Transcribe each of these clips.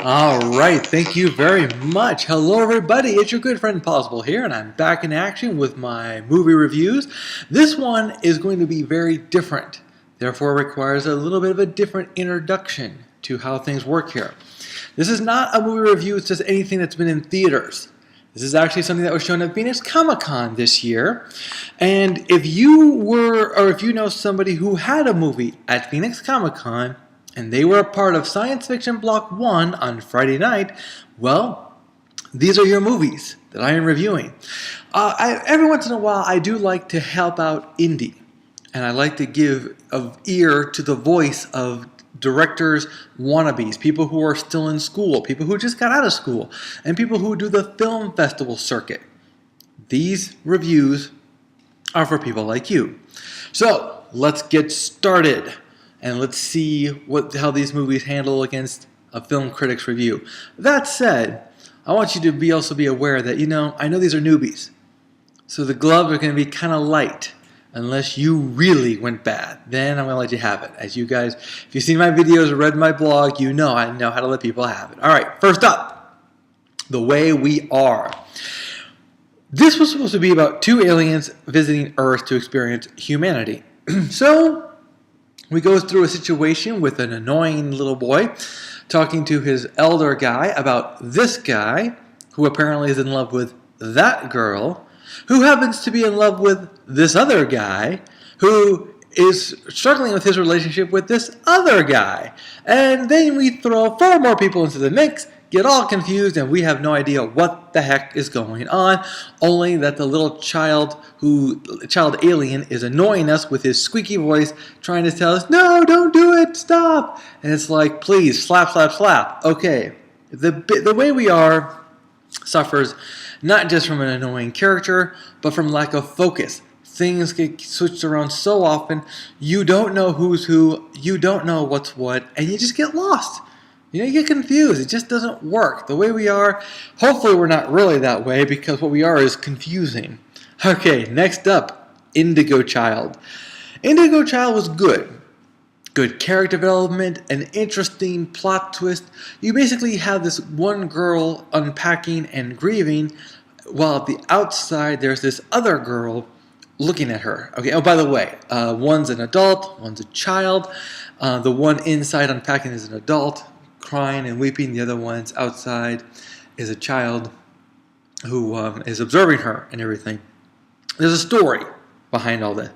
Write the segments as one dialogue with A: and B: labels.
A: All right, thank you very much. Hello, everybody. It's your good friend Pozzible here, and I'm back in action with my movie reviews. This one is going to be very different, therefore requires a little bit of a different introduction to how things work here. This is not a movie review, it's just anything that's been in theaters. This is actually something that was shown at Phoenix Comicon this year. And if you know somebody who had a movie at Phoenix Comicon, and they were a part of Science Fiction Block 1 on Friday night, well, these are your movies that I am reviewing. Every once in a while, I do like to help out indie, and I like to give an ear to the voice of directors' wannabes, people who are still in school, people who just got out of school, and people who do the film festival circuit. These reviews are for people like you. So, let's get started. And let's see how these movies handle against a film critic's review. That said, I want you to also be aware that, I know these are newbies. So the gloves are going to be kind of light unless you really went bad. Then I'm going to let you have it. As you guys, if you've seen my videos or read my blog, I know how to let people have it. All right, first up, The Way We Are. This was supposed to be about two aliens visiting Earth to experience humanity. So we go through a situation with an annoying little boy talking to his elder guy about this guy, who apparently is in love with that girl, who happens to be in love with this other guy, who is struggling with his relationship with this other guy. And then we throw four more people into the mix, get all confused, and we have no idea what the heck is going on, only that the little child alien is annoying us with his squeaky voice, trying to tell us, no, don't do it, stop. And it's like, please, slap, slap, slap. Okay, the Way We Are suffers not just from an annoying character, but from lack of focus. Things get switched around so often, you don't know who's who, you don't know what's what, and you just get lost. You get confused. It just doesn't work. The Way We Are, hopefully we're not really that way, because what we are is confusing. Okay, next up, Indigo Child. Indigo Child was good. Good character development, an interesting plot twist. You basically have this one girl unpacking and grieving, while at the outside there's this other girl looking at her. Okay. Oh, by the way, one's an adult, one's a child. The one inside unpacking is an adult, crying and weeping. The other one's outside is a child who is observing her and everything. There's a story behind all this,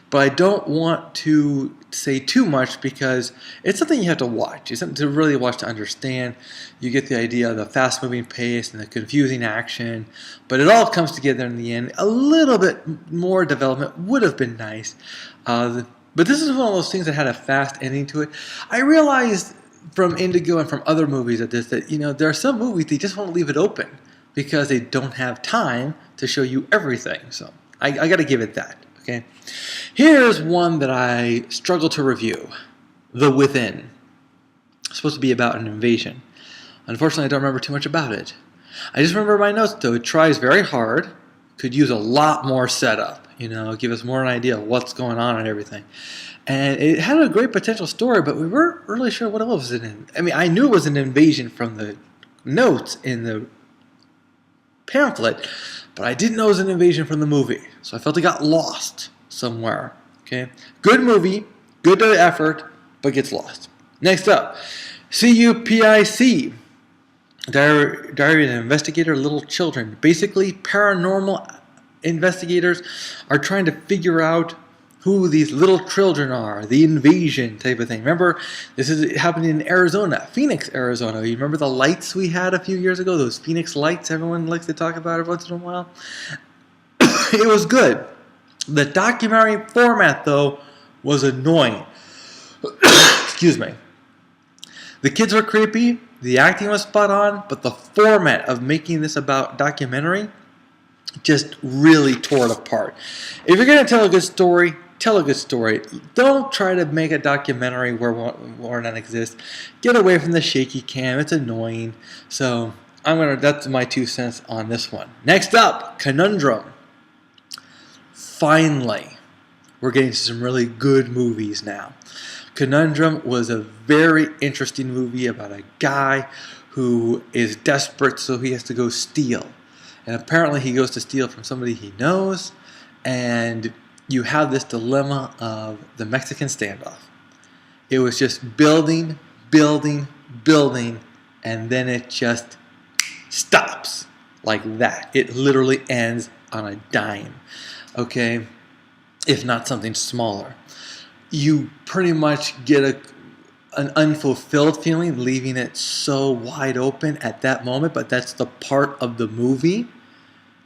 A: but I don't want to say too much because it's something you have to watch. It's something to really watch to understand. You get the idea of the fast-moving pace and the confusing action, but it all comes together in the end. A little bit more development would have been nice, but this is one of those things that had a fast ending to it. I realized from Indigo and from other movies at this that, there are some movies they just want to leave it open because they don't have time to show you everything. So I got to give it that. Okay, here's one that I struggle to review. The Within. It's supposed to be about an invasion. Unfortunately, I don't remember too much about it. I just remember my notes, though. It tries very hard. Could use a lot more setup. Give us more an idea of what's going on and everything. And it had a great potential story, but we weren't really sure what it was in. I mean, I knew it was an invasion from the notes in the pamphlet, but I didn't know it was an invasion from the movie. So I felt it got lost somewhere. Okay, good movie, good effort, but gets lost. Next up, CUPIC, Diary of an Investigator, Little Children. Basically, paranormal investigators are trying to figure out who these little children are, the invasion type of thing. Remember, this is happening in Arizona, Phoenix, Arizona. You remember the lights we had a few years ago, those Phoenix lights everyone likes to talk about every once in a while? It was good. The documentary format, though, was annoying. Excuse me. The kids were creepy, the acting was spot on, but the format of making this about documentary just really tore it apart. If you're going to tell a good story, tell a good story. Don't try to make a documentary where none exists. Get away from the shaky cam. It's annoying. So that's my 2 cents on this one. Next up, Conundrum. Finally, we're getting to some really good movies now. Conundrum was a very interesting movie about a guy who is desperate, so he has to go steal. And apparently he goes to steal from somebody he knows, and you have this dilemma of the Mexican standoff. It was just building, building, building, and then it just stops like that. It literally ends on a dime, okay? If not something smaller. You pretty much get an unfulfilled feeling, leaving it so wide open at that moment, but that's the part of the movie,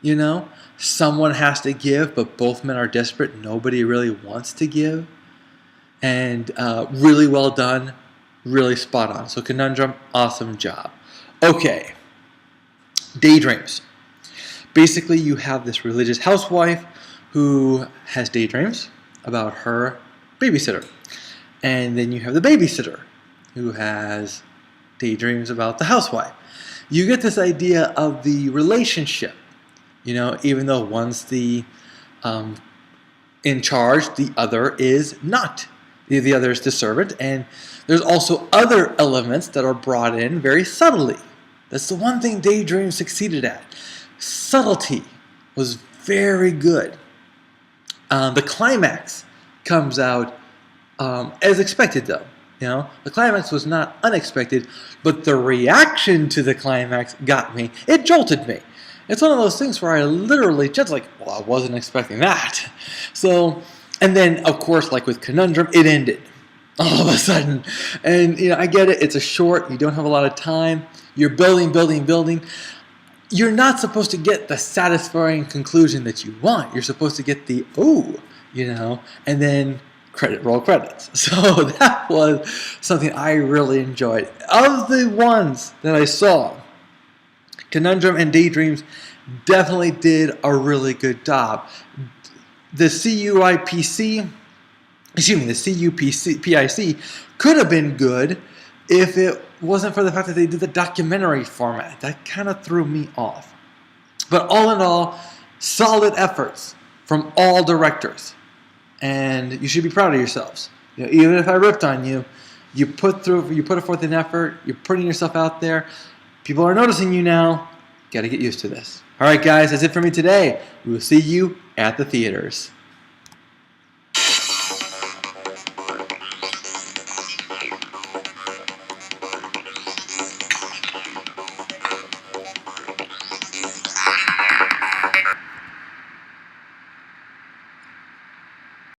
A: you know? Someone has to give, but both men are desperate. Nobody really wants to give. And really well done, really spot on. So Conundrum, awesome job. Okay, daydreams. Basically, you have this religious housewife who has daydreams about her babysitter. And then you have the babysitter who has daydreams about the housewife. You get this idea of the relationship. You know, even though one's the in charge, the other is not. The other is the servant. And there's also other elements that are brought in very subtly. That's the one thing Daydream succeeded at. Subtlety was very good. The climax comes out as expected, though. You know, the climax was not unexpected, but the reaction to the climax got me. It jolted me. It's one of those things where I literally just like, well, I wasn't expecting that. So, and then of course, like with Conundrum, it ended all of a sudden. And you know, I get it. It's a short. You don't have a lot of time. You're building, building, building. You're not supposed to get the satisfying conclusion that you want. You're supposed to get the ooh, you know, and then roll credits. So that was something I really enjoyed. Of the ones that I saw, Conundrum and Daydreams definitely did a really good job. The CUPIC could have been good if it wasn't for the fact that they did the documentary format. That kind of threw me off. But all in all, solid efforts from all directors. And you should be proud of yourselves. You know, even if I ripped on you, you put forth an effort, you're putting yourself out there. People are noticing you now. Got to get used to this. All right, guys, that's it for me today. We will see you at the theaters.